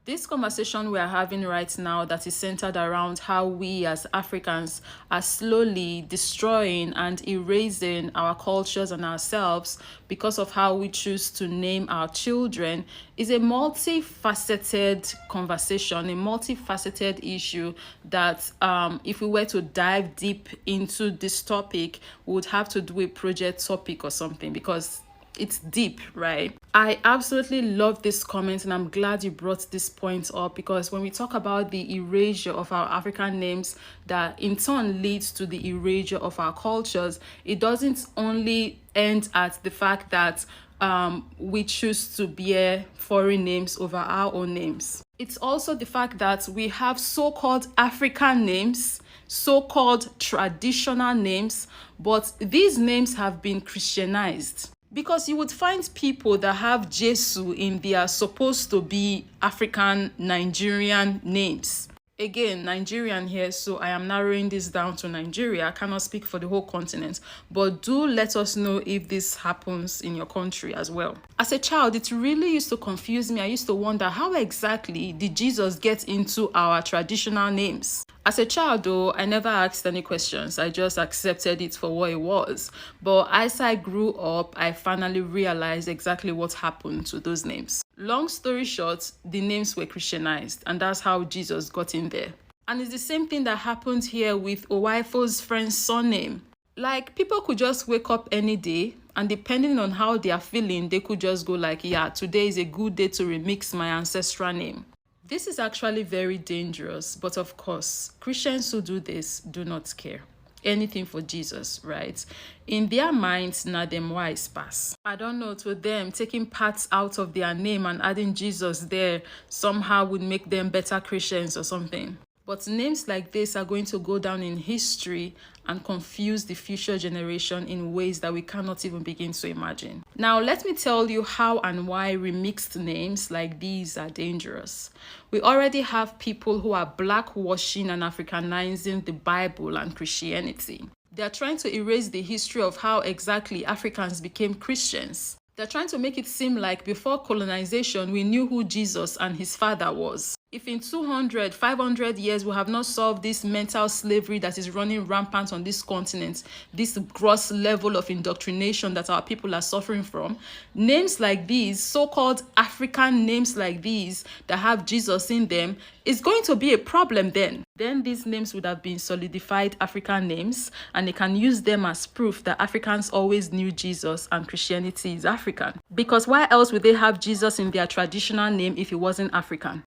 This conversation we are having right now that is centered around how we as Africans are slowly destroying and erasing our cultures and ourselves because of how we choose to name our children is a multifaceted conversation, a multifaceted issue that if we were to dive deep into this topic, we would have to do a project topic or something because it's deep, right? I absolutely love this comment and I'm glad you brought this point up, because when we talk about the erasure of our African names that in turn leads to the erasure of our cultures, it doesn't only end at the fact that we choose to bear foreign names over our own names. It's also the fact that we have so-called African names, so-called traditional names, but these names have been Christianized. Because you would find people that have Jesu in their supposed to be African Nigerian names. Again, Nigerian here, so I am narrowing this down to Nigeria. I cannot speak for the whole continent, but do let us know if this happens in your country as well. As a child, it really used to confuse me. I used to wonder, how exactly did Jesus get into our traditional names? As a child, though, I never asked any questions. I just accepted it for what it was. But as I grew up, I finally realized exactly what happened to those names. Long story short, the names were Christianized, and that's how Jesus got in there. And it's the same thing that happened here with Owaifo's friend's surname. Like, people could just wake up any day, and depending on how they are feeling, they could just go like, yeah, today is a good day to remix my ancestral name. This is actually very dangerous, but of course, Christians who do this do not care anything for Jesus, right? In their minds, now them wise pass. I don't know, to them, taking parts out of their name and adding Jesus there somehow would make them better Christians or something. But names like this are going to go down in history and confuse the future generation in ways that we cannot even begin to imagine. Now, let me tell you how and why remixed names like these are dangerous. We already have people who are blackwashing and Africanizing the Bible and Christianity. They are trying to erase the history of how exactly Africans became Christians. They're trying to make it seem like before colonization, we knew who Jesus and his father was. If in 200, 500 years we have not solved this mental slavery that is running rampant on this continent, this gross level of indoctrination that our people are suffering from, names like these, so-called African names like these that have Jesus in them, is going to be a problem then. Then these names would have been solidified African names, and they can use them as proof that Africans always knew Jesus and Christianity is African. Because why else would they have Jesus in their traditional name if he wasn't African?